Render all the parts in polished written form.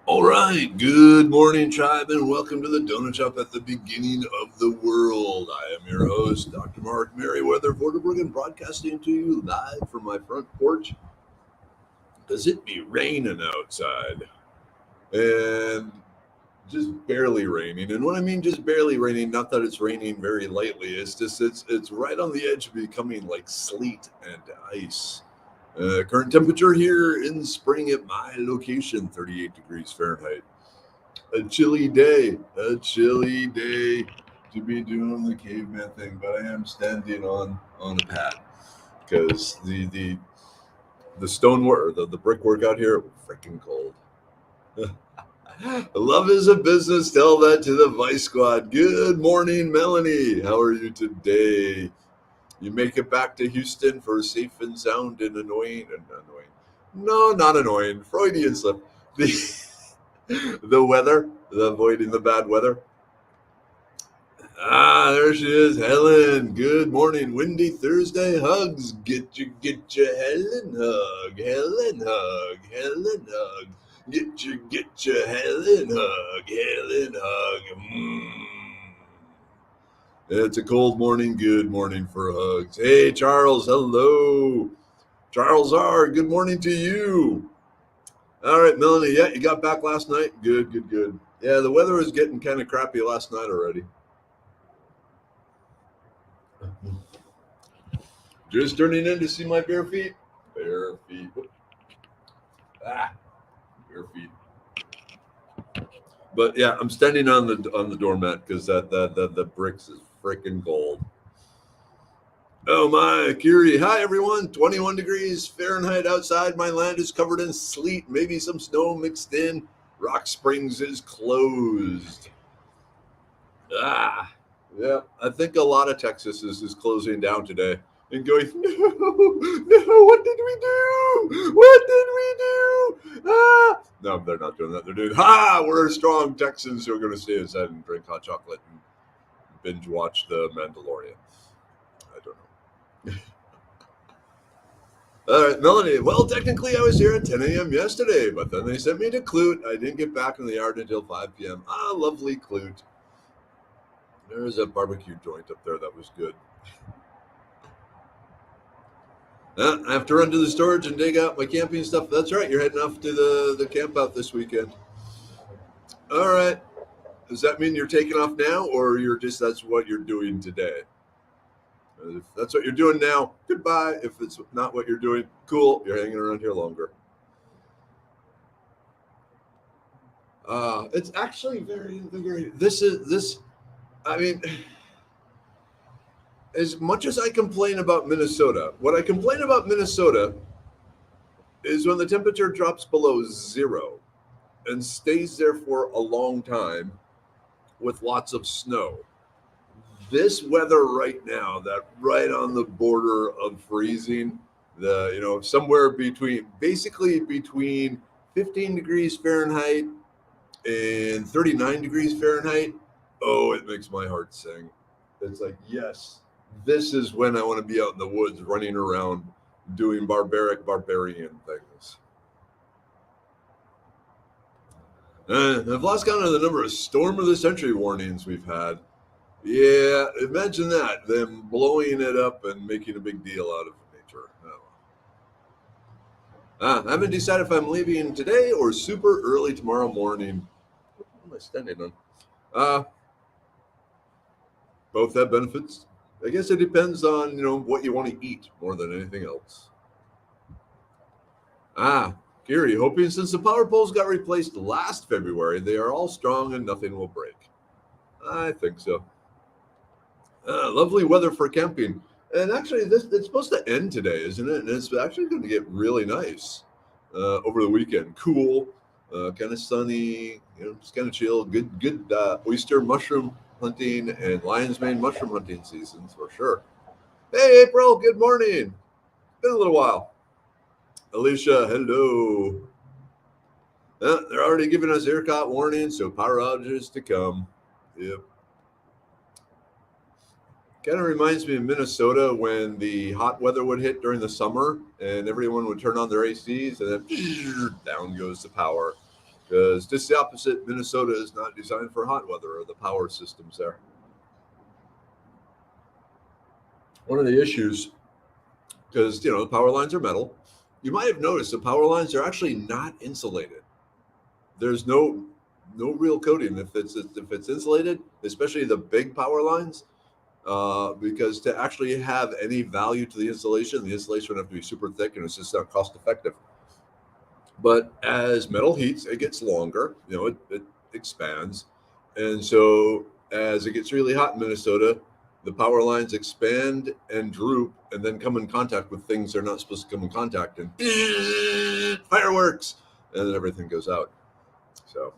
All right, good morning, tribe, and welcome to the Donut Shop at the beginning of the world. I am your host, Dr. Mark Merriweather Vorderbruggen, broadcasting to you live from my front porch because it be raining outside and just barely raining. And when I mean just barely raining, not that it's raining very lightly, it's just it's right on the edge of becoming like sleet and ice. Current temperature here in spring at my location, 38 degrees Fahrenheit. A chilly day to be doing the caveman thing, but I am standing on a pad because the stonework, the brickwork out here, freaking cold. Love is a business. Tell that to the Vice Squad. Good morning, Melanie. How are you today? You make it back to Houston for safe and sound and annoying. No, not annoying. Freudian slip. The weather, avoiding the bad weather. There she is, Helen. Good morning. Windy Thursday hugs. Get your Helen hug. Helen hug. Helen hug. Get your Helen hug. Helen hug. It's a cold morning. Good morning for hugs. Hey, Charles. Hello. Charles R. Good morning to you. All right, Melanie. Yeah, you got back last night. Good. Yeah, the weather was getting kind of crappy last night already. Just turning in to see my bare feet. Bare feet. Bare feet. But yeah, I'm standing on the doormat because the bricks is freaking cold. Oh my, Kiri. Hi everyone. 21 degrees Fahrenheit outside. My land is covered in sleet, maybe some snow mixed in. Rock Springs is closed. Yeah, I think a lot of Texas is closing down today and going, no, what did we do? What did we do? No, they're not doing that. They're doing, we're strong Texans who are going to stay inside and drink hot chocolate and binge watch The Mandalorian. I don't know. All right, Melanie. Well, technically, I was here at 10 a.m. yesterday, but then they sent me to Clute. I didn't get back in the yard until 5 p.m. Lovely Clute. There's a barbecue joint up there that was good. I have to run to the storage and dig out my camping stuff. That's right. You're heading off to the camp out this weekend. All right. Does that mean you're taking off now, or that's what you're doing today? If that's what you're doing now, goodbye. If it's not what you're doing, cool. You're hanging around here longer. It's actually very. This. I mean, as much as I complain about Minnesota, what I complain about Minnesota is when the temperature drops below zero and stays there for a long time with lots of snow. This weather right now, that right on the border of freezing, somewhere basically between 15 degrees Fahrenheit and 39 degrees Fahrenheit. Oh, it makes my heart sing. It's like, yes, this is when I want to be out in the woods running around doing barbarian things. I've lost count of the number of storm of the century warnings we've had. Yeah, imagine that, them blowing it up and making a big deal out of nature. I haven't decided if I'm leaving today or super early tomorrow morning. What am I standing on? Both have benefits. I guess it depends on, what you want to eat more than anything else. Gary, hoping since the power poles got replaced last February, they are all strong and nothing will break. I think so. Lovely weather for camping. And actually, it's supposed to end today, isn't it? And it's actually going to get really nice over the weekend. Cool, kind of sunny, just kind of chill. Good oyster mushroom hunting and lion's mane mushroom hunting seasons for sure. Hey, April, good morning. Been a little while. Alicia, hello. They're already giving us ERCOT warnings, so power outages to come. Yep. Kind of reminds me of Minnesota when the hot weather would hit during the summer and everyone would turn on their ACs and then down goes the power. because just the opposite, Minnesota is not designed for hot weather or the power systems there. One of the issues, because the power lines are metal, you might have noticed the power lines are actually not insulated. There's no real coating if it's insulated, especially the big power lines. Because to actually have any value to the insulation would have to be super thick, and it's just not cost effective. But as metal heats, it gets longer. It expands, and so as it gets really hot in Minnesota, the power lines expand and droop, and then come in contact with things they're not supposed to come in contact, and fireworks, and then everything goes out. So,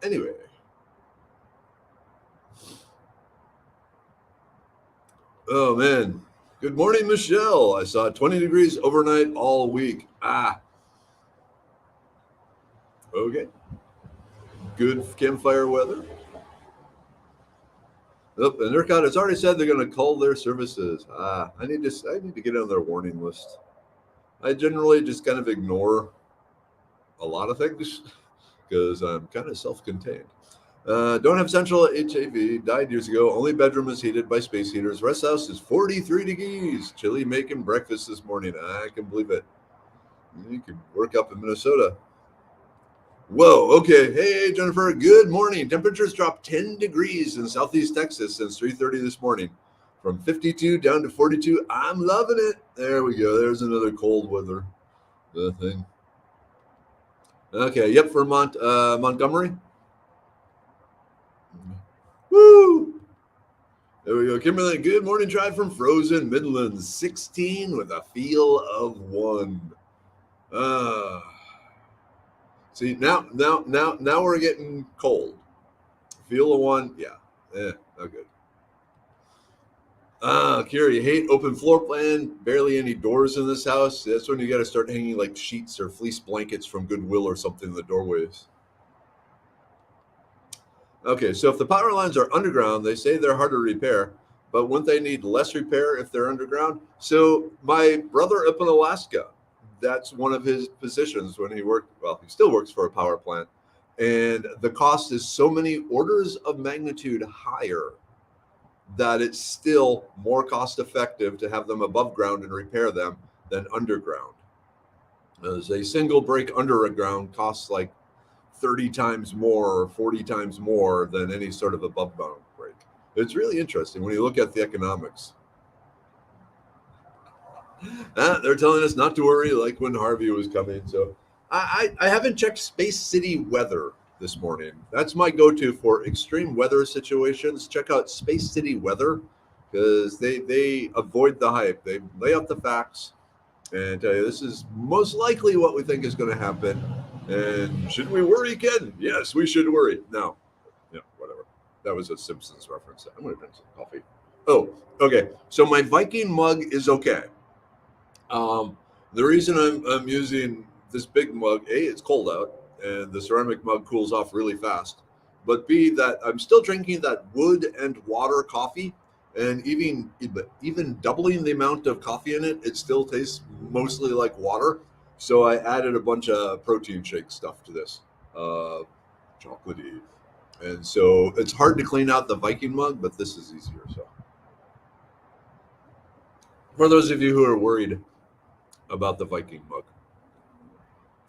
anyway. Oh man. Good morning, Michelle. I saw 20 degrees overnight all week. Okay. Good campfire weather. Oh, and ERCOT has already said they're going to cull their services. I need to get on their warning list. I generally just kind of ignore a lot of things because I'm kind of self-contained. Don't have central HAV. Died years ago. Only bedroom is heated by space heaters. Rest house is 43 degrees. Chili making breakfast this morning. I can believe it. You can work up in Minnesota. Whoa. Okay. Hey, Jennifer. Good morning. Temperatures dropped 10 degrees in southeast Texas since 3:30 this morning, from 52 down to 42. I'm loving it. There we go. There's another cold weather thing. Okay. Yep. For Montgomery. Woo! There we go. Kimberly, good morning drive from frozen Midlands. 16 with a feel of 1. See, now we're getting cold. Feel of 1, yeah. No good. Kira, you hate open floor plan, barely any doors in this house. That's when you got to start hanging like sheets or fleece blankets from Goodwill or something in the doorways. Okay, so if the power lines are underground, they say they're hard to repair, but wouldn't they need less repair if they're underground? So my brother up in Alaska, that's one of his positions when he worked. Well, he still works for a power plant, and the cost is so many orders of magnitude higher that it's still more cost effective to have them above ground and repair them than underground. As a single break underground costs like 30 times more or 40 times more than any sort of above ground break. It's really interesting when you look at the economics. They're telling us not to worry, like when Harvey was coming. So I haven't checked Space City weather this morning. That's my go-to for extreme weather situations. Check out Space City weather because they avoid the hype. They lay out the facts and tell you this is most likely what we think is going to happen. And should we worry, Ken? Yes, we should worry. No, whatever. That was a Simpsons reference. I'm going to drink some coffee. Oh, okay. So my Viking mug is okay. The reason I'm using this big mug, A, it's cold out, and the ceramic mug cools off really fast. But B, that I'm still drinking that wood and water coffee, and even doubling the amount of coffee in it, it still tastes mostly like water. So I added a bunch of protein shake stuff to this, chocolatey, and so it's hard to clean out the Viking mug, but this is easier. So for those of you who are worried about the Viking mug.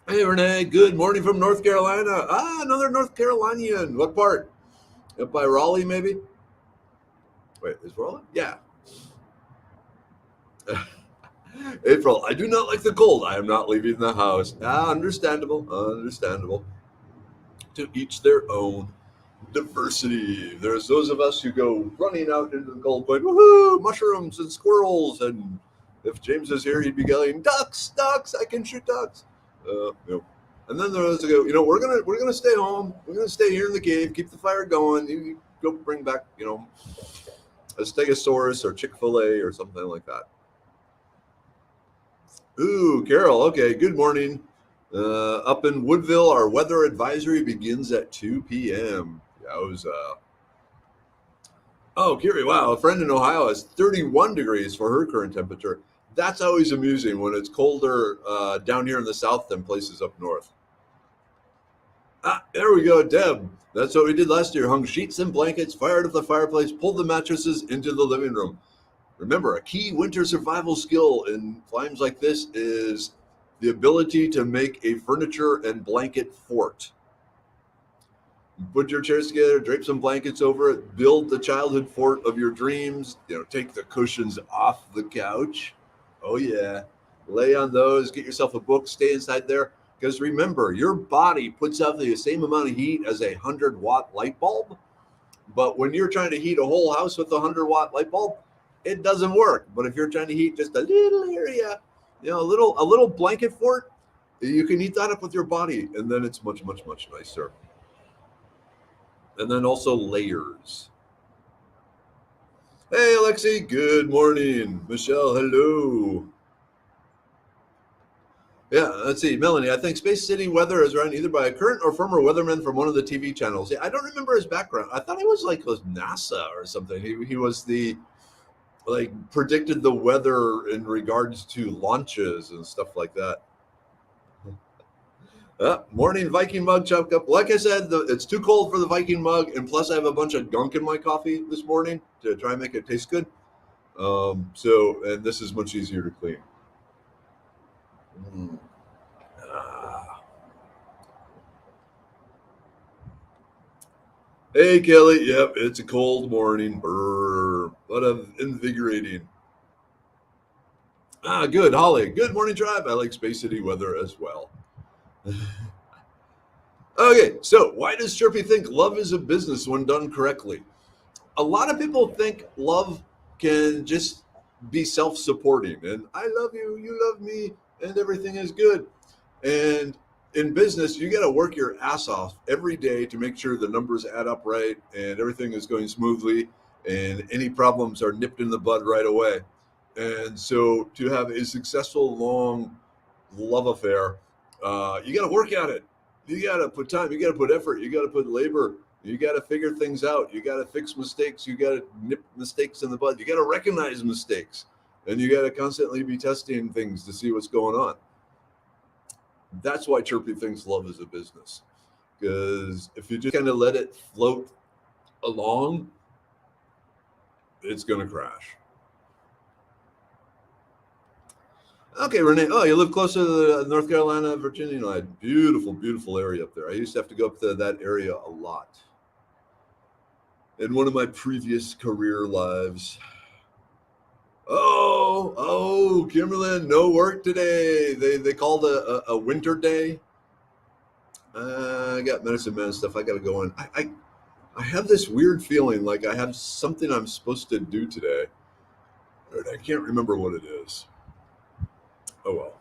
Hey, Renee, good morning from North Carolina. Another North Carolinian. What part? Up by Raleigh, maybe? Wait, is Raleigh? Yeah. April, I do not like the cold. I am not leaving the house. Understandable. To each their own. Diversity. There's those of us who go running out into the cold going, woohoo, mushrooms and squirrels. And if James is here, he'd be yelling, ducks, I can shoot ducks. And then there's go, we're gonna stay home. We're gonna stay here in the cave, keep the fire going. You go bring back, a Stegosaurus or Chick-fil-A or something like that. Ooh, Carol. Okay, good morning. Up in Woodville, our weather advisory begins at 2 p.m. Oh, Kiri, wow. A friend in Ohio has 31 degrees for her current temperature. That's always amusing when it's colder down here in the south than places up north. There we go, Deb. That's what we did last year. Hung sheets and blankets, fired up the fireplace, pulled the mattresses into the living room. Remember, a key winter survival skill in climes like this is the ability to make a furniture and blanket fort. Put your chairs together, drape some blankets over it, build the childhood fort of your dreams. Take the cushions off the couch. Oh yeah, lay on those. Get yourself a book. Stay inside there. Because remember, your body puts out the same amount of heat as a 100-watt light bulb. But when you're trying to heat a whole house with a 100-watt light bulb, it doesn't work. But if you're trying to heat just a little area, a little blanket fort, you can heat that up with your body, and then it's much, much, much nicer. And then also layers. Hey, Alexi, good morning. Michelle, hello. Yeah, let's see. Melanie, I think Space City Weather is run either by a current or former weatherman from one of the TV channels. Yeah, I don't remember his background. I thought he was with NASA or something. He was predicted the weather in regards to launches and stuff like that. Morning Viking mug chop up. Like I said, it's too cold for the Viking mug, and plus I have a bunch of gunk in my coffee this morning to try and make it taste good. And this is much easier to clean. Hey Kelly, yep, it's a cold morning, but invigorating. Good, Holly. Good morning, tribe. I like Space City weather as well. Okay, so why does Chirpy think love is a business when done correctly? A lot of people think love can just be self-supporting, and I love you, you love me, and everything is good. And in business, you got to work your ass off every day to make sure the numbers add up right and everything is going smoothly and any problems are nipped in the bud right away. And so to have a successful, long love affair, you got to work at it. You got to put time, you got to put effort, you got to put labor, you got to figure things out, you got to fix mistakes, you got to nip mistakes in the bud, you got to recognize mistakes, and you got to constantly be testing things to see what's going on. That's why Chirpy thinks love is a business. Because if you just kind of let it float along, it's going to crash. Okay, Renee. Oh, you live closer to the North Carolina, Virginia line. Beautiful, beautiful area up there. I used to have to go up to that area a lot in one of my previous career lives. Oh, Kimberlyn, no work today. They called a winter day. I got medicine man stuff. I got to go in. I have this weird feeling like I have something I'm supposed to do today. But I can't remember what it is. Oh, well.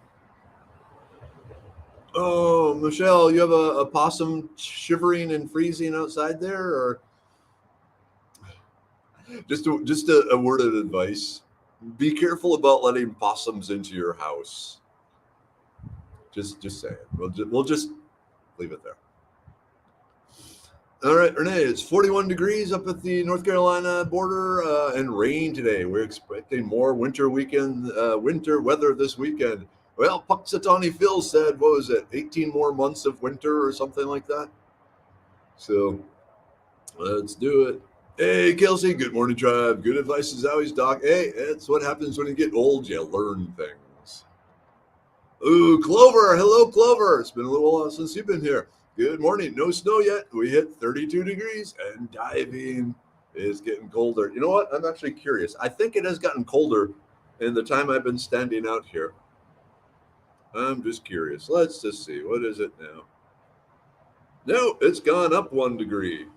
Oh, Michelle, you have a possum shivering and freezing outside there? Or just a word of advice. Be careful about letting possums into your house. Just saying. We'll just leave it there. All right, Renee, it's 41 degrees up at the North Carolina border and rain today. We're expecting more winter weather this weekend. Well, Puxatawny Phil said, what was it, 18 more months of winter or something like that? So let's do it. Hey, Kelsey, good morning, tribe. Good advice as always, Doc. Hey, that's what happens when you get old. You learn things. Ooh, Clover. Hello, Clover. It's been a little while since you've been here. Good morning. No snow yet. We hit 32 degrees and diving is getting colder. You know what? I'm actually curious. I think it has gotten colder in the time I've been standing out here. I'm just curious. Let's just see. What is it now? No, it's gone up 1 degree.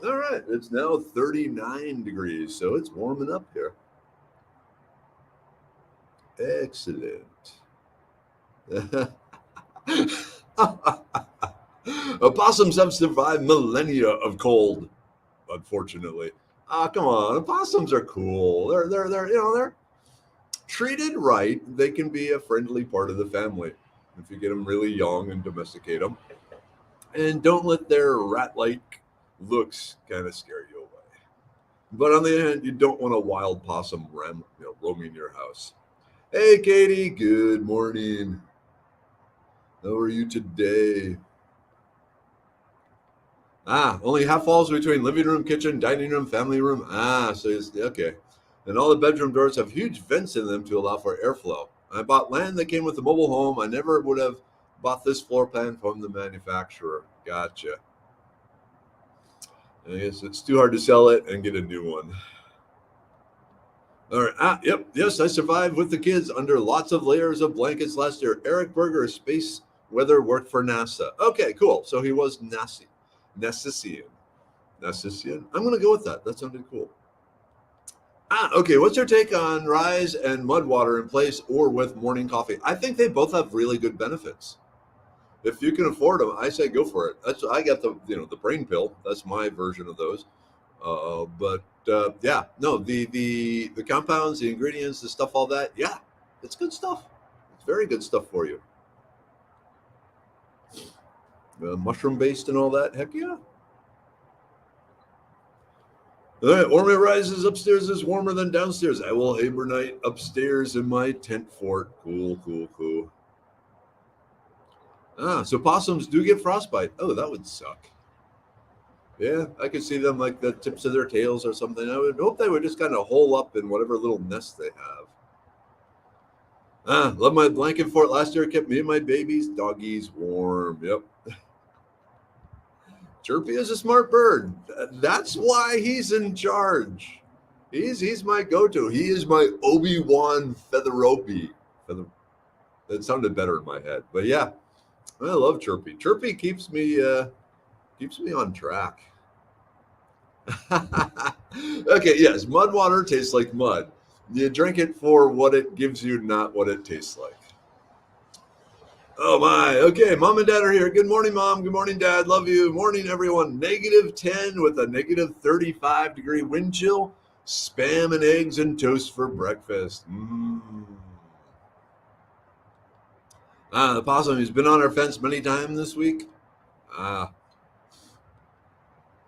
All right. It's now 39 degrees, so it's warming up here. Excellent. Opossums have survived millennia of cold, unfortunately. Come on, opossums are cool. They're treated right. They can be a friendly part of the family if you get them really young and domesticate them, and don't let their rat-like looks kind of scare you away. But on the other hand, you don't want a wild possum roaming your house. Hey, Katie. Good morning. How are you today? Only half walls between living room, kitchen, dining room, family room. So it's okay. And all the bedroom doors have huge vents in them to allow for airflow. I bought land that came with the mobile home. I never would have bought this floor plan from the manufacturer. Gotcha. I guess it's too hard to sell it and get a new one. All right. Yep. Yes, I survived with the kids under lots of layers of blankets last year. Eric Berger, space weather, worked for NASA. Okay, cool. So he was Nassisian. Nassisian. I'm going to go with that. That sounded cool. Okay. What's your take on Rise and Mud Water in place or with morning coffee? I think they both have really good benefits. If you can afford them, I say go for it. That's I got the brain pill. That's my version of those. But yeah, no, the compounds, the ingredients, the stuff, all that. Yeah, it's good stuff. It's very good stuff for you. Mushroom based and all that. Heck yeah. All right, warmer rises upstairs is warmer than downstairs. I will hibernate upstairs in my tent fort. Cool, cool, cool. So possums do get frostbite. Oh, that would suck. Yeah, I could see them like the tips of their tails or something. I would hope they would just kind of hole up in whatever little nest they have. Love my blanket fort last year. It kept me and my babies, doggies warm. Yep. Chirpy is a smart bird. That's why he's in charge. He's my go-to. He is my Obi-Wan Featheropy. That sounded better in my head. But yeah, I love Chirpy. Chirpy keeps me on track. Okay, yes, mud water tastes like mud. You drink it for what it gives you, not what it tastes like. Oh my. Okay, mom and dad are here. Good morning, mom. Good morning, dad. Love you. Morning, everyone. -10 with a -35-degree wind chill. Spam and eggs and toast for breakfast. The possum, he's been on our fence many times this week.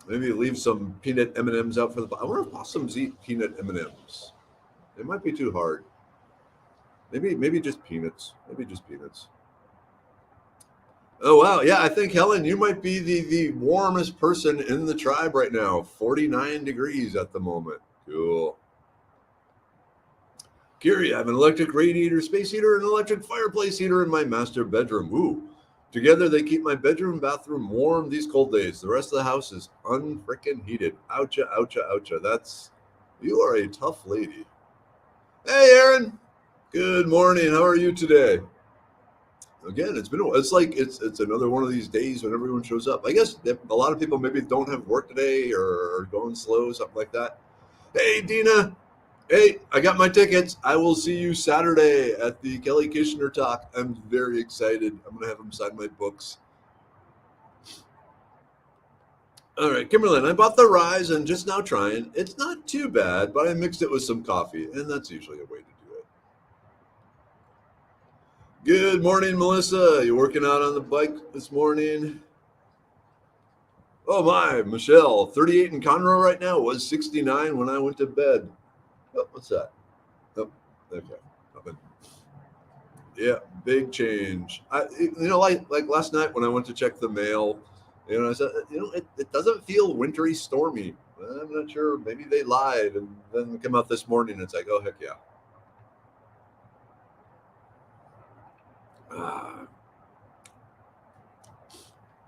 Maybe leave some peanut M&Ms out for the. I wonder if possums eat peanut M&Ms. It might be too hard. Maybe just peanuts. Maybe just peanuts. Oh wow, yeah. I think Helen, you might be the warmest person in the tribe right now. 49 degrees at the moment. Cool. Kiri, I have an electric radiator, space heater, and electric fireplace heater in my master bedroom. Ooh. Together, they keep my bedroom and bathroom warm these cold days. The rest of the house is unfrickin' heated. Oucha, oucha, oucha. You are a tough lady. Hey, Aaron. Good morning. How are you today? Again, it's another one of these days when everyone shows up. I guess a lot of people maybe don't have work today or are going slow, something like that. Hey, Dina. Hey, I got my tickets. I will see you Saturday at the Kelly Kishner talk. I'm very excited. I'm going to have him sign my books. All right, Kimberlyn, I bought the Rise and just now trying. It's not too bad, but I mixed it with some coffee, and that's usually a way to do it. Good morning, Melissa. You working out on the bike this morning? Oh my, Michelle, 38 in Conroe right now, was 69 when I went to bed. Oh, what's that? Oh, okay. Nothing. Yeah, big change. Like last night when I went to check the mail, I said, it doesn't feel wintry stormy. I'm not sure. Maybe they lied, and then come out this morning. And it's like, oh heck yeah.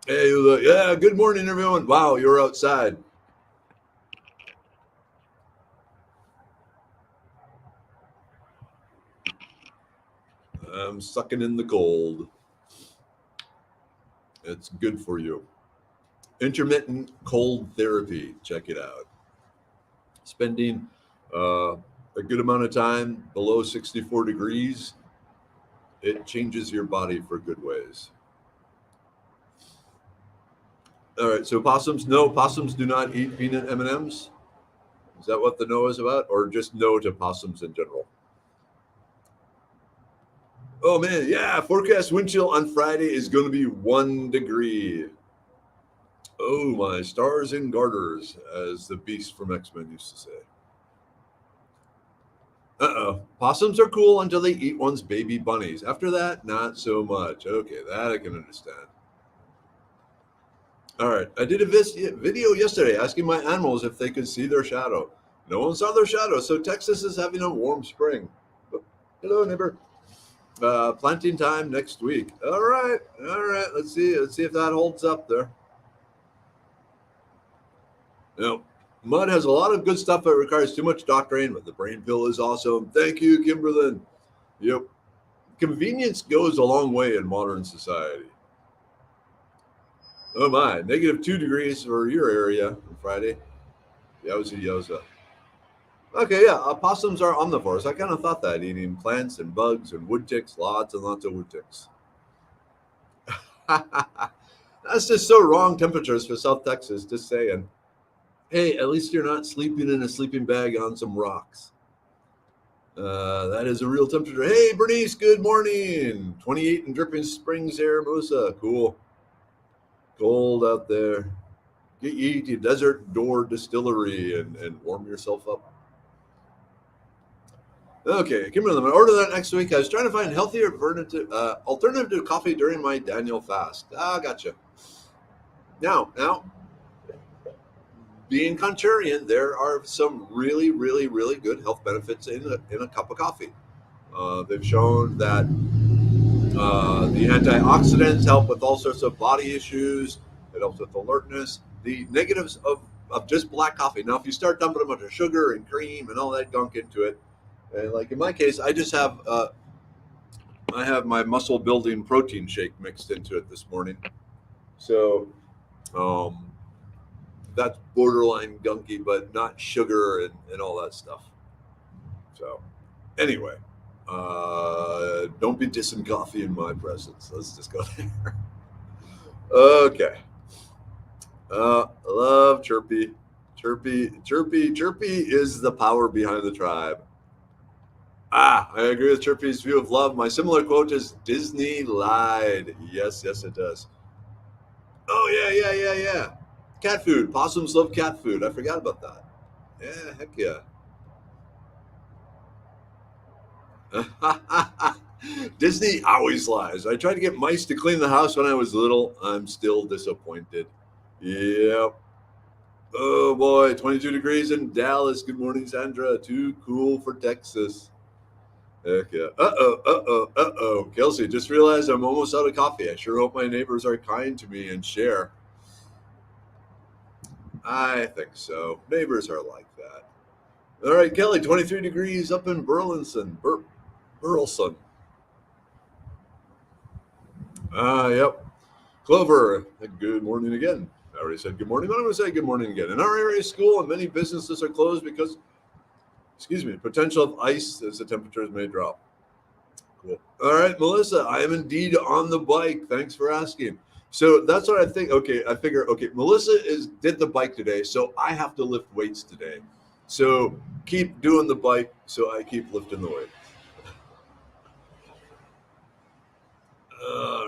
Hey, yeah. Good morning, everyone. Wow, you're outside. I'm sucking in the cold. It's good for you. Intermittent cold therapy. Check it out. Spending a good amount of time below 64 degrees, it changes your body for good ways. All right, so possums, no, possums do not eat peanut M&Ms. Is that what the no is about, or just no to possums in general? Oh man, yeah, forecast wind chill on Friday is going to be 1 degree. Oh my stars and garters, as the beast from X-Men used to say. Possums are cool until they eat one's baby bunnies. After that, not so much. Okay, that I can understand. All right. I did a video yesterday asking my animals if they could see their shadow. No one saw their shadow, so Texas is having a warm spring. Hello, neighbor. Planting time next week. All right. All right. Let's see. Let's see if that holds up there. Now, mud has a lot of good stuff that requires too much doctoring, but the brain pill is awesome. Thank you, Kimberlyn. Yep. Convenience goes a long way in modern society. Oh my, -2 degrees for your area on Friday. Yowza, yowza. Okay, yeah, possums are omnivores. I kind of thought that, eating plants and bugs and wood ticks, lots and lots of wood ticks. That's just so wrong temperatures for South Texas, just saying. Hey, at least you're not sleeping in a sleeping bag on some rocks. That is a real temperature. Hey, Bernice, good morning. 28 in Dripping Springs here, Melissa. Cool. Cold out there. Get you to Desert Door Distillery and warm yourself up. Okay, Kimberly, I'm gonna order that next week. I was trying to find healthier alternative to coffee during my Daniel fast. Gotcha. Now, being contrarian, there are some really, really, really good health benefits in a cup of coffee. They've shown that the antioxidants help with all sorts of body issues. It helps with alertness. The negatives of just black coffee. Now, if you start dumping a bunch of sugar and cream and all that gunk into it, and like in my case, I have my muscle building protein shake mixed into it this morning. So um, that's borderline gunky, but not sugar and all that stuff. So anyway, don't be dissing coffee in my presence. Let's just go there. Okay. Love Chirpy. Chirpy is the power behind the tribe. I agree with Chirpy's view of love. My similar quote is Disney lied. Yes, yes, it does. Oh, yeah. Cat food. Possums love cat food. I forgot about that. Yeah, heck yeah. Disney always lies. I tried to get mice to clean the house when I was little. I'm still disappointed. Yep. Oh boy, 22 degrees in Dallas. Good morning, Sandra. Too cool for Texas. Heck yeah. Kelsey, just realized I'm almost out of coffee. I sure hope my neighbors are kind to me and share. I think so. Neighbors are like that. All right, Kelly, 23 degrees up in Burleson. Yep. Clover, good morning again. I already said good morning, but I'm going to say good morning again. In our area, school and many businesses are closed because, potential of ice as the temperatures may drop. Cool. All right, Melissa, I am indeed on the bike. Thanks for asking. So that's what I think. Okay, I figure. Okay, Melissa did the bike today, so I have to lift weights today. So keep doing the bike, so I keep lifting the weight. All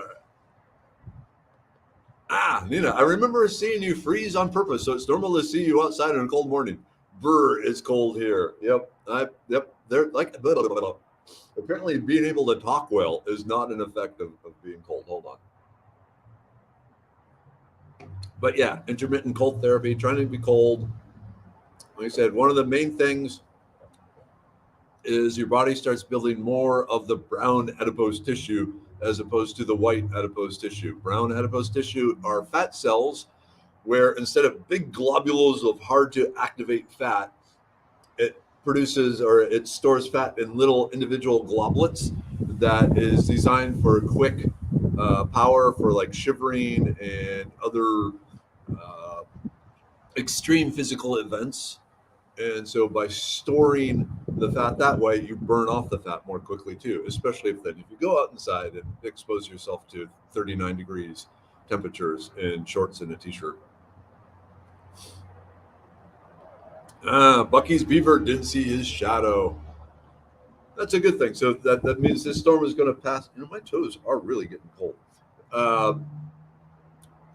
right. Nina, I remember seeing you freeze on purpose, so it's normal to see you outside on a cold morning. Brr, it's cold here. Yep. They're like blah, blah, blah, blah. Apparently being able to talk well is not an effect of being cold. Hold on. But yeah, intermittent cold therapy, trying to be cold. Like I said, one of the main things is your body starts building more of the brown adipose tissue as opposed to the white adipose tissue. Brown adipose tissue are fat cells where instead of big globules of hard to activate fat, it produces or it stores fat in little individual globules that is designed for quick power for like shivering and other uh, extreme physical events. And so by storing the fat that way, you burn off the fat more quickly too, especially if you go out inside and expose yourself to 39 degrees temperatures in shorts and a t-shirt. Bucky's beaver didn't see his shadow. That's a good thing. So that means this storm is going to pass. My toes are really getting cold.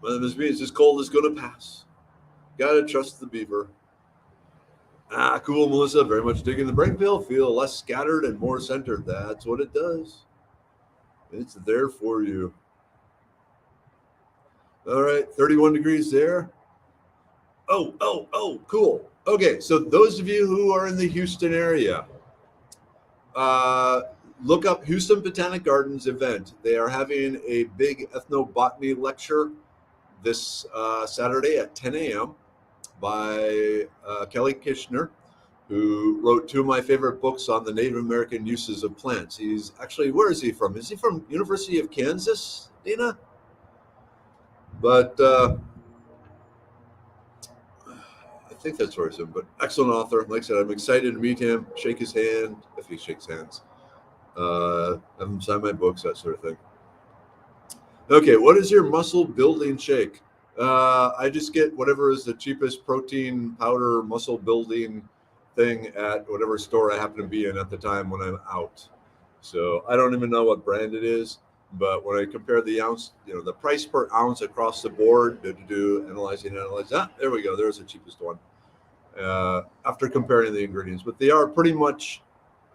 This means this cold is going to pass. Got to trust the beaver. Cool, Melissa. Very much digging the brain pill. Feel less scattered and more centered. That's what it does. It's there for you. All right, 31 degrees there. Oh, cool. Okay, so those of you who are in the Houston area, uh, look up Houston Botanic Gardens event. They are having a big ethnobotany lecture this Saturday at 10 a.m. by Kelly Kishner, who wrote two of my favorite books on the Native American uses of plants. He's actually, where is he from? Is he from University of Kansas, Dina? But I think that's where he's from. But excellent author. Like I said, I'm excited to meet him, shake his hand, if he shakes hands, have him sign my books, that sort of thing. Okay, what is your muscle building shake? I just get whatever is the cheapest protein powder muscle building thing at whatever store I happen to be in at the time when I'm out. So I don't even know what brand it is, but when I compare the ounce, the price per ounce across the board, analyze. There we go. There's the cheapest one. After comparing the ingredients, but they are pretty much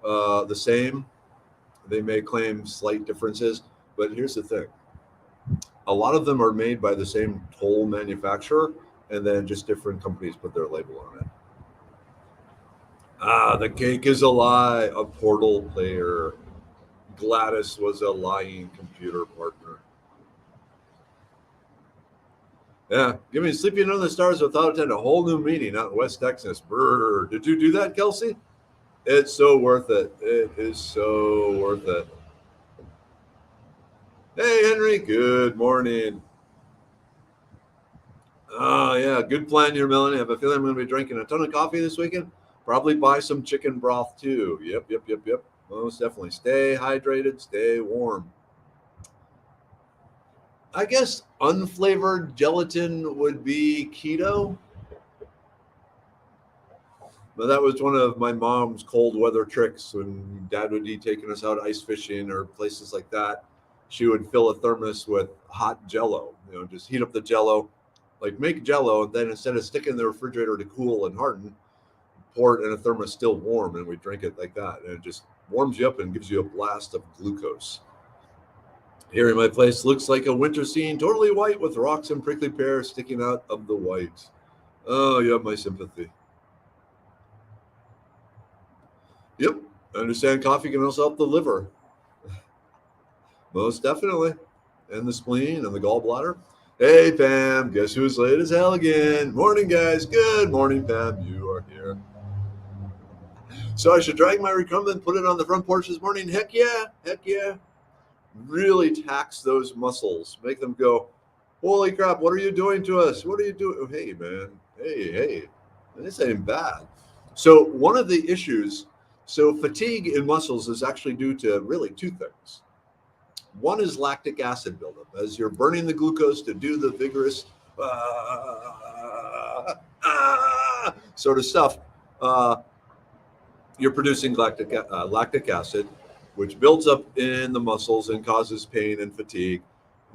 the same. They may claim slight differences, but here's the thing: a lot of them are made by the same toll manufacturer, and then just different companies put their label on it. The cake is a lie. A Portal player. Gladys was a lying computer partner. Yeah, give me Sleeping Under the Stars Without Intent, a whole new meaning out in West Texas. Brr. Did you do that, Kelsey? It's so worth it. It is so worth it. Hey, Henry. Good morning. Oh, yeah. Good plan here, Melanie. I have a feeling I'm going to be drinking a ton of coffee this weekend. Probably buy some chicken broth too. Yep. Most definitely. Stay hydrated, stay warm. I guess unflavored gelatin would be keto. But that was one of my mom's cold weather tricks when dad would be taking us out ice fishing or places like that. She would fill a thermos with hot jello, just heat up the jello, like make jello, and then instead of sticking it in the refrigerator to cool and harden, pour it in a thermos still warm, and we drink it like that. And it just warms you up and gives you a blast of glucose. Here in my place looks like a winter scene, totally white with rocks and prickly pears sticking out of the white. Oh, you have my sympathy. Yep, I understand coffee can also help the liver. Most definitely. And the spleen and the gallbladder. Hey, Pam, guess who's late as hell again? Morning, guys. Good morning, Pam. You are here. So I should drag my recumbent, put it on the front porch this morning? Heck yeah. Heck yeah. Really tax those muscles. Make them go, holy crap, what are you doing to us? What are you doing? Oh, hey, man. Hey. This ain't bad. So one of the issues, fatigue in muscles is actually due to really two things. One is lactic acid buildup. As you're burning the glucose to do the vigorous sort of stuff, uh, you're producing lactic acid, which builds up in the muscles and causes pain and fatigue.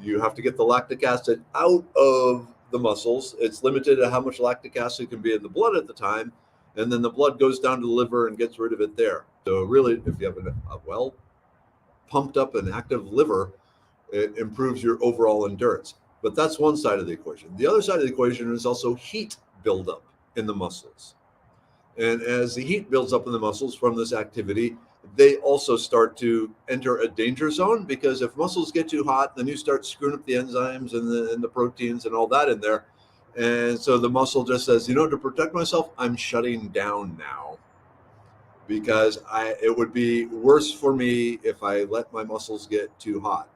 You have to get the lactic acid out of the muscles. It's limited to how much lactic acid can be in the blood at the time, and then the blood goes down to the liver and gets rid of it there. So really, if you have a well pumped up and active liver, it improves your overall endurance. But that's one side of the equation. The other side of the equation is also heat buildup in the muscles. And as the heat builds up in the muscles from this activity, they also start to enter a danger zone, because if muscles get too hot, then you start screwing up the enzymes and the proteins and all that in there. And so the muscle just says, to protect myself, I'm shutting down now, because it would be worse for me if I let my muscles get too hot.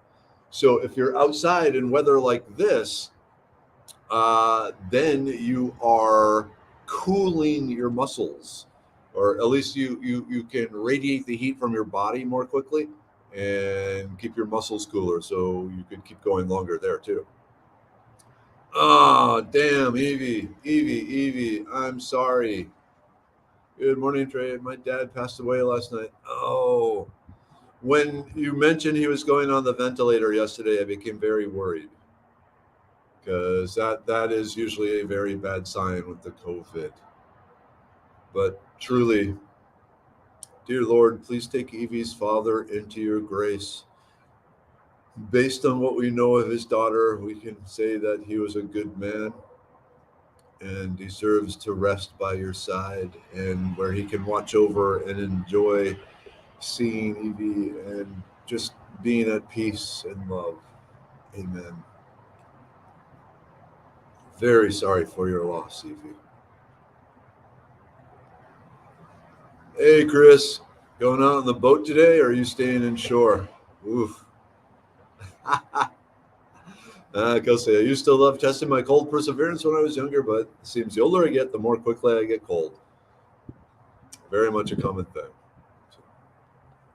So if you're outside in weather like this, then you are cooling your muscles, or at least you can radiate the heat from your body more quickly and keep your muscles cooler, so you could keep going longer there too. Oh, damn, Evie, I'm sorry. Good morning, Trey. My dad passed away last night. Oh, when you mentioned he was going on the ventilator yesterday, I became very worried, because that is usually a very bad sign with the COVID. But truly, dear Lord, please take Evie's father into your grace. Based on what we know of his daughter, we can say that he was a good man and deserves to rest by your side, and where he can watch over and enjoy seeing Evie and just being at peace and love. Amen. Very sorry for your loss, Evie. Hey, Chris, going out on the boat today, or are you staying inshore? Oof. Kelsey, I used to love testing my cold perseverance when I was younger, but it seems the older I get, the more quickly I get cold. Very much a common thing. So,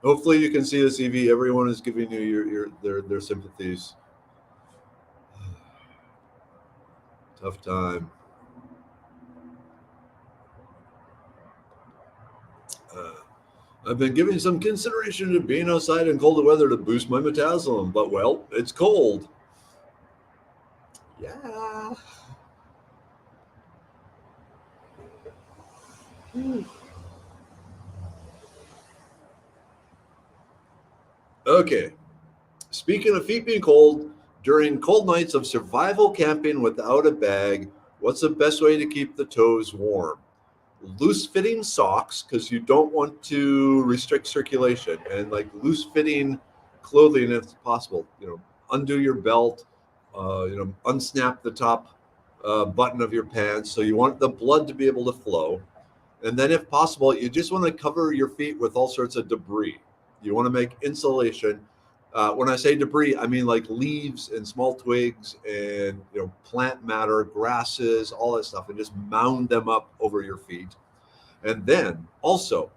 hopefully, you can see this, Evie. Everyone is giving you their sympathies. Tough time. Uh, I've been giving some consideration to being outside in colder weather to boost my metabolism, but well, it's cold. Yeah. Okay. Speaking of feet being cold, during cold nights of survival camping without a bag, what's the best way to keep the toes warm? Loose fitting socks, because you don't want to restrict circulation, and like loose fitting clothing if possible. Undo your belt, unsnap the top button of your pants. So you want the blood to be able to flow. And then, if possible, you just want to cover your feet with all sorts of debris. You want to make insulation. When I say debris, I mean like leaves and small twigs and plant matter, grasses, all that stuff, and just mound them up over your feet. And then also,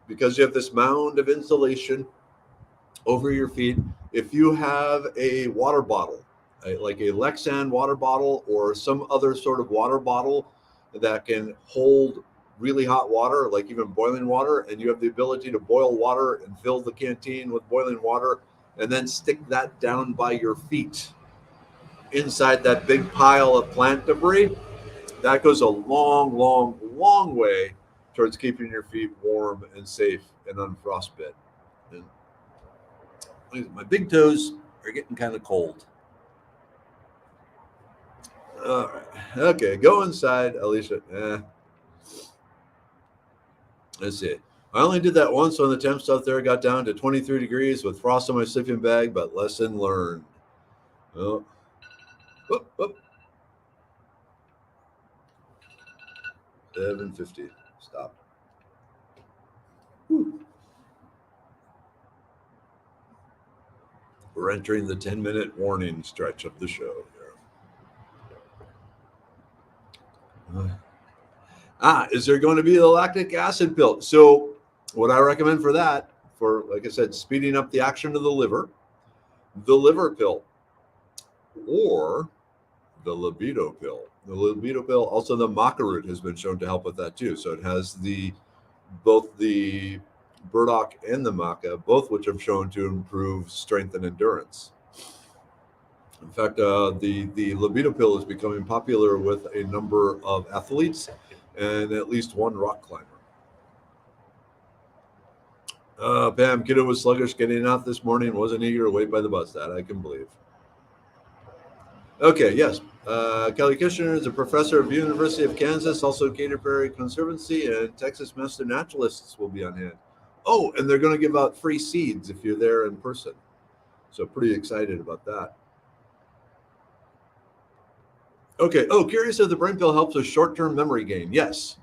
because you have this mound of insulation over your feet, if you have a water bottle, like a Lexan water bottle or some other sort of water bottle that can hold really hot water, like even boiling water, and you have the ability to boil water and fill the canteen with boiling water and then stick that down by your feet inside that big pile of plant debris, that goes a long, long, long way towards keeping your feet warm and safe and unfrostbit. And my big toes are getting kind of cold. All right. Okay, go inside, Alicia. Let's see. I only did that once when the temps out there got down to 23 degrees with frost on my sleeping bag, but lesson learned. Oh, whoop, whoop. 7:50. Stop. Whew. We're entering the 10-minute warning stretch of the show here. Is there going to be a lactic acid pill? So, what I recommend for that, for like I said, speeding up the action of the liver pill, or the libido pill. The libido pill, also the maca root has been shown to help with that too. So it has both the burdock and the maca, both which have shown to improve strength and endurance. In fact, the libido pill is becoming popular with a number of athletes and at least one rock climber. Pam, kiddo was sluggish getting out this morning, wasn't eager to wait by the bus. That I can believe. Okay, yes. Kelly Kishner is a professor of University of Kansas, also Gator Prairie Conservancy, and Texas Master Naturalists will be on hand. Oh, and they're going to give out free seeds if you're there in person. So pretty excited about that. Okay. Oh, curious if the brain pill helps with short-term memory gain. Yes.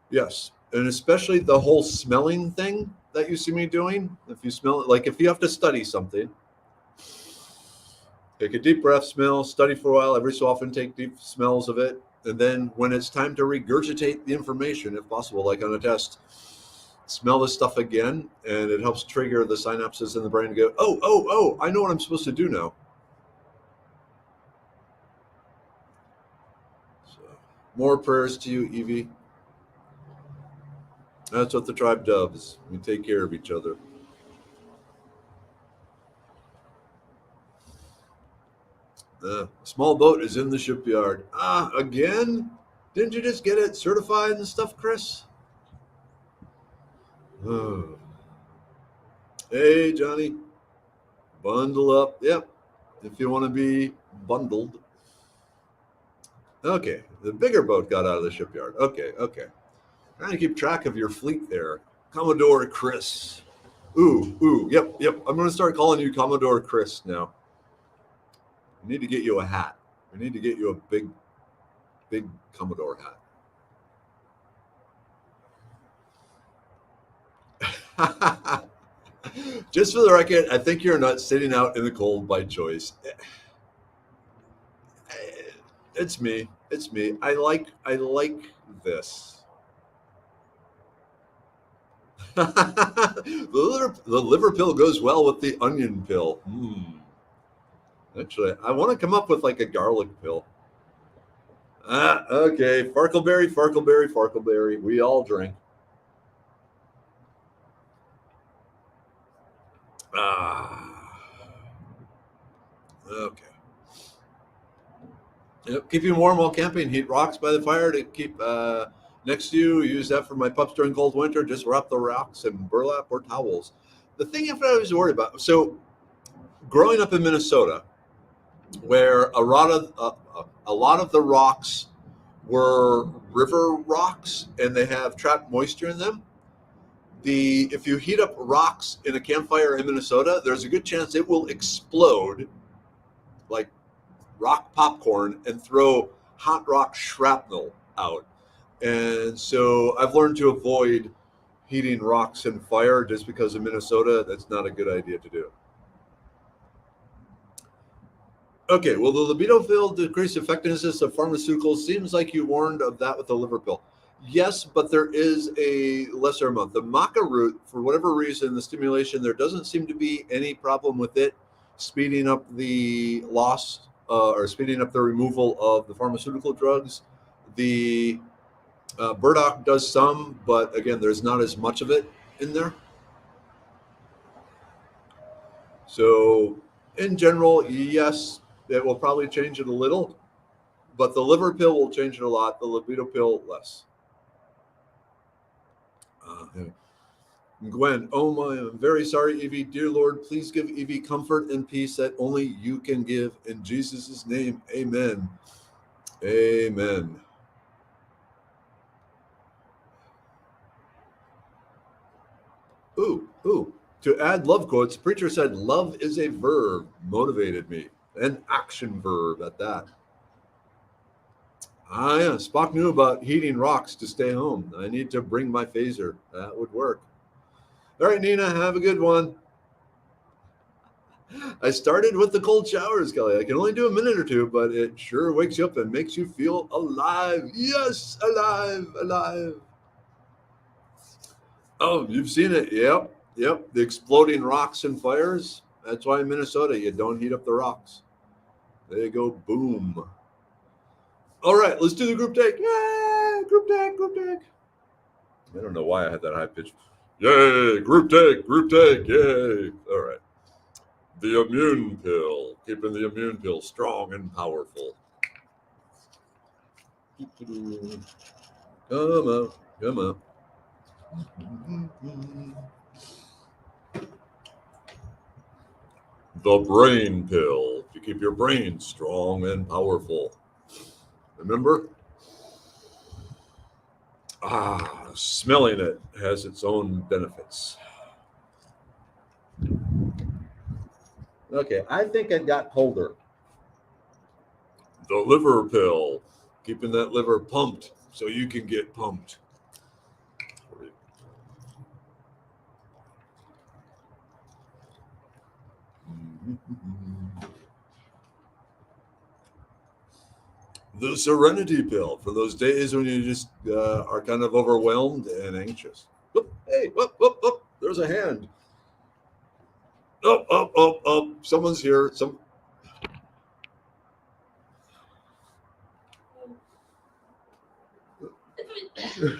Yes. And especially the whole smelling thing that you see me doing. If you smell it, like if you have to study something, take a deep breath, smell, study for a while, every so often take deep smells of it. And then when it's time to regurgitate the information, if possible, like on a test, smell this stuff again, and it helps trigger the synapses in the brain to go, oh, I know what I'm supposed to do now. So, more prayers to you, Evie. That's what the tribe does. We take care of each other. The small boat is in the shipyard. Again? Didn't you just get it certified and stuff, Chris? Oh. Hey, Johnny. Bundle up. Yep. If you want to be bundled. Okay. The bigger boat got out of the shipyard. Okay. Trying to keep track of your fleet there. Commodore Chris. Ooh. Yep. I'm going to start calling you Commodore Chris now. We need to get you a hat. We need to get you a big Commodore hat. Just for the record, I think you're not sitting out in the cold by choice. It's me. I like this. The liver pill goes well with the onion pill. Actually, I want to come up with like a garlic pill. Okay. Farkleberry. We all drink. Okay. Yep. Keep you warm while camping. Heat rocks by the fire to keep next to you. Use that for my pups during cold winter. Just wrap the rocks in burlap or towels. The thing I was worried about. So, growing up in Minnesota, where a lot of the rocks were river rocks and they have trapped moisture in them. If you heat up rocks in a campfire in Minnesota, there's a good chance it will explode like rock popcorn and throw hot rock shrapnel out. And so I've learned to avoid heating rocks in fire just because in Minnesota, that's not a good idea to do. Okay, well, the libido pill decreased effectiveness of pharmaceuticals. Seems like you warned of that with the liver pill. Yes, but there is a lesser amount. The maca root, for whatever reason, the stimulation, there doesn't seem to be any problem with it speeding up the loss or speeding up the removal of the pharmaceutical drugs. The burdock does some, but again, there's not as much of it in there. So, in general, yes, it will probably change it a little, but the liver pill will change it a lot. The libido pill less. Yeah. Gwen, oh my, I'm very sorry, Evie. Dear Lord, please give Evie comfort and peace that only you can give. In Jesus' name, amen. Amen. Ooh. To add love quotes, preacher said, love is a verb, motivated me. An action verb at that. Yeah. Spock knew about heating rocks to stay home. I need to bring my phaser. That would work. All right, Nina, have a good one. I started with the cold showers, Kelly. I can only do a minute or two, but it sure wakes you up and makes you feel alive. Yes, alive. Oh, you've seen it. Yep. The exploding rocks and fires. That's why in Minnesota, you don't heat up the rocks. They go boom. All right, let's do the group take. Yay, group take. I don't know why I had that high pitch. Yay, group take, yay. All right. The immune pill, keeping the immune pill strong and powerful. Come on. The brain pill, to keep your brain strong and powerful. Remember? Smelling it has its own benefits. Okay, I think it got colder. The liver pill, keeping that liver pumped so you can get pumped. The serenity pill for those days when you just are kind of overwhelmed and anxious. Whoop, hey, whoop. There's a hand. Up. Someone's here.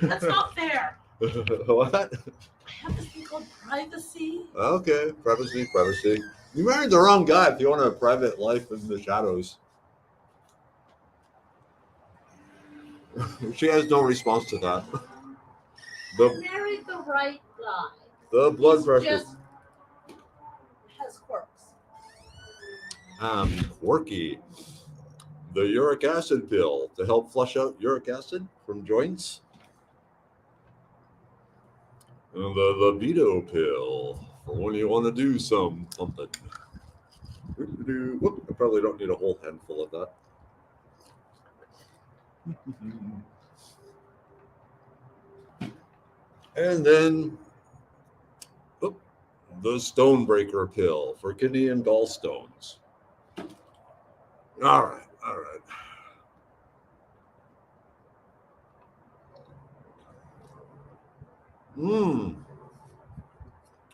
That's not fair. What? I have this thing called privacy. Okay, privacy. You married the wrong guy if you want a private life in the shadows. She has no response to that. I married the right guy. The blood He's pressure. just has quirks. Quirky. The uric acid pill to help flush out uric acid from joints. And the libido pill for when you want to do something. Whoop, I probably don't need a whole handful of that. And then the Stonebreaker pill for kidney and gallstones. All right.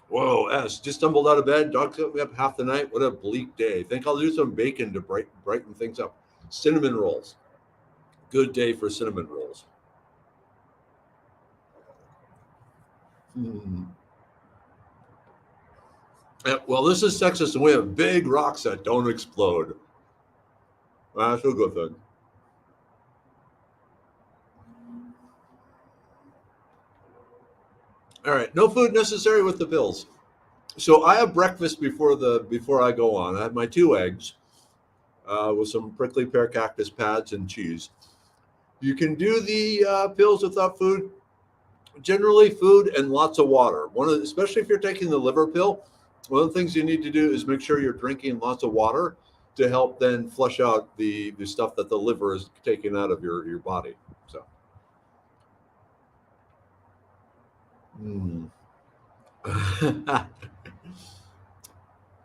Whoa, S, just stumbled out of bed. Dog kept me up half the night. What a bleak day. Think I'll do some bacon to brighten things up. Cinnamon rolls. Good day for cinnamon rolls. Yeah, well, this is sexist, and we have big rocks that don't explode. That's a good thing. All right, no food necessary with the pills. So I have breakfast before I go on. I have my 2 eggs with some prickly pear cactus pads and cheese. You can do the pills without food. Generally, food and lots of water. Especially if you're taking the liver pill, one of the things you need to do is make sure you're drinking lots of water to help then flush out the stuff that the liver is taking out of your body. So.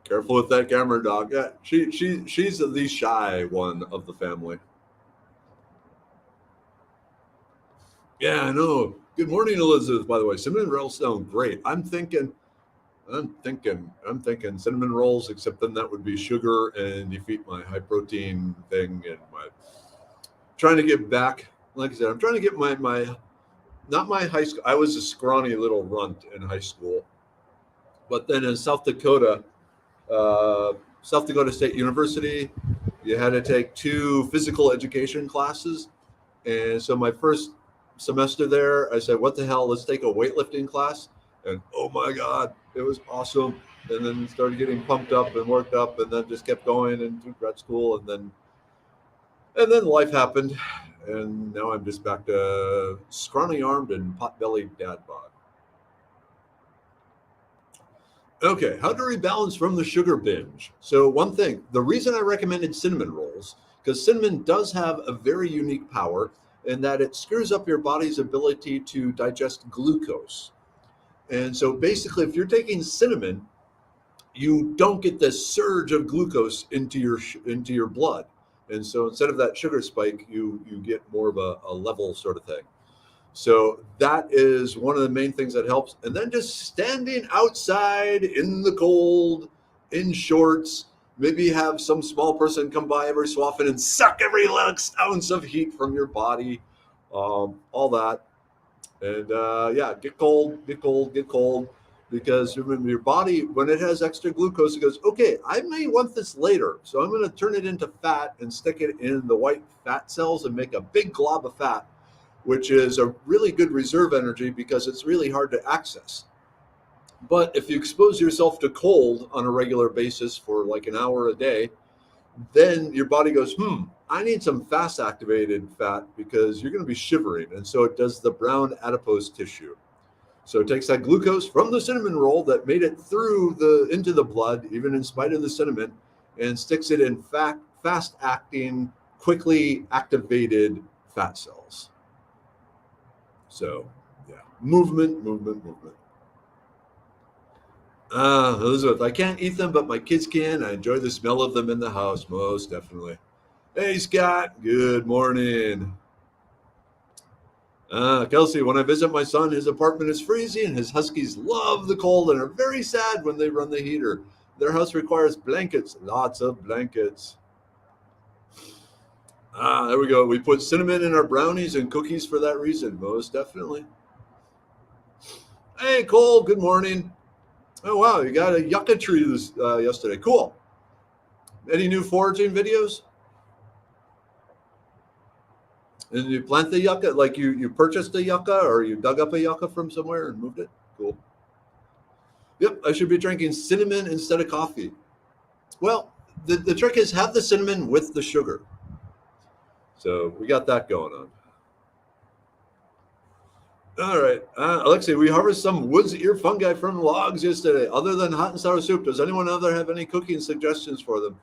Careful with that camera, dog. Yeah, she's the shy one of the family. Yeah, I know. Good morning, Elizabeth. By the way, cinnamon rolls sound great. I'm thinking cinnamon rolls, except then that would be sugar and defeat my high protein thing and my trying to get back. Like I said, I'm trying to get my not my high school. I was a scrawny little runt in high school, but then in South Dakota State University, you had to take 2 physical education classes, and so my first semester there, I said, "What the hell? Let's take a weightlifting class." And oh my God, it was awesome. And then started getting pumped up and worked up, and then just kept going into grad school, and then life happened, and now I'm just back to scrawny armed and pot bellied dad bod. Okay, how to rebalance from the sugar binge. So one thing, the reason I recommended cinnamon rolls, because cinnamon does have a very unique power in that it screws up your body's ability to digest glucose. And so basically, if you're taking cinnamon, you don't get this surge of glucose into your blood. And so instead of that sugar spike, you get more of a level sort of thing. So that is one of the main things that helps. And then just standing outside in the cold, in shorts, maybe have some small person come by every so often and suck every last ounce of heat from your body, all that. And get cold. Because remember, your body, when it has extra glucose, it goes, okay, I may want this later. So I'm going to turn it into fat and stick it in the white fat cells and make a big glob of fat, which is a really good reserve energy because it's really hard to access. But if you expose yourself to cold on a regular basis for like an hour a day, then your body goes, I need some fast activated fat because you're going to be shivering. And so it does the brown adipose tissue. So it takes that glucose from the cinnamon roll that made it through into the blood, even in spite of the cinnamon, and sticks it in fast acting, quickly activated fat cells. So, yeah, movement. Elizabeth, I can't eat them, but my kids can. I enjoy the smell of them in the house, most definitely. Hey, Scott, good morning. Kelsey, when I visit my son, his apartment is freezing. His huskies love the cold and are very sad when they run the heater. Their house requires blankets, lots of blankets. There we go. We put cinnamon in our brownies and cookies for that reason, most definitely. Hey, Cole, good morning. Oh, wow, you got a yucca tree yesterday. Cool. Any new foraging videos? And you plant the yucca, like you purchased a yucca or you dug up a yucca from somewhere and moved it? Cool. Yep, I should be drinking cinnamon instead of coffee. Well, the trick is have the cinnamon with the sugar. So we got that going on. All right, Alexei, we harvested some woods ear fungi from logs yesterday. Other than hot and sour soup, does anyone other have any cooking suggestions for them?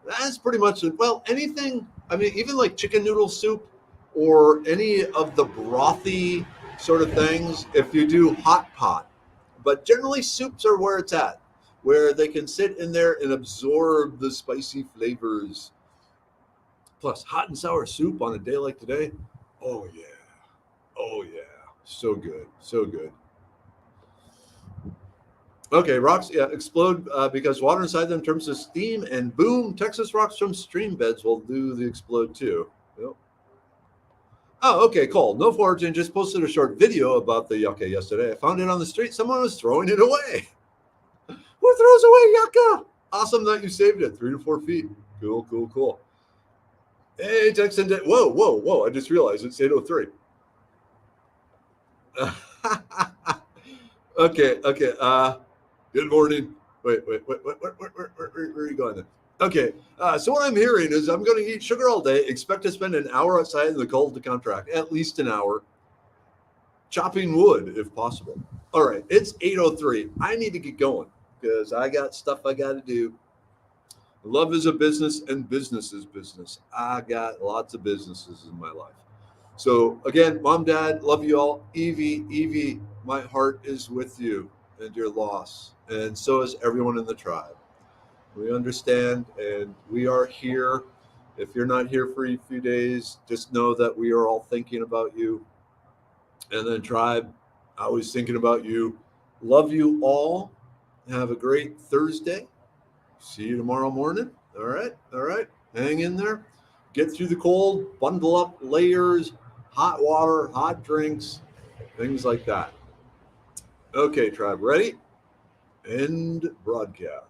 That's pretty much it. Well, anything. I mean, even like chicken noodle soup or any of the brothy sort of things. If you do hot pot, but generally soups are where it's at, where they can sit in there and absorb the spicy flavors. Plus, hot and sour soup on a day like today. Oh yeah. Oh yeah. So good. So good. Okay, rocks explode because water inside them turns to steam, and boom, Texas rocks from stream beds will do the explode too. Yep. Oh, okay, cool. No foraging, just posted a short video about the yucca yesterday. I found it on the street. Someone was throwing it away. Who throws away yucca? Awesome that you saved it. 3 to 4 feet. Cool, cool, cool. Hey, Texan. Whoa, whoa, whoa. I just realized it's 8:03. Okay, okay. Good morning. Wait. Where are you going then? Okay, so what I'm hearing is I'm going to eat sugar all day, expect to spend an hour outside in the cold to contract, at least an hour, chopping wood if possible. All right, it's 8:03. I need to get going because I got stuff I got to do. Love is a business and business is business. I got lots of businesses in my life. So again, mom, dad, love you all. Evie, my heart is with you and your loss. And so is everyone in the tribe. We understand and we are here. If you're not here for a few days, just know that we are all thinking about you. And then tribe, I was thinking about you. Love you all. Have a great Thursday. See you tomorrow morning. All right. All right. Hang in there. Get through the cold, bundle up layers, hot water, hot drinks, things like that. Okay, tribe, ready? End broadcast.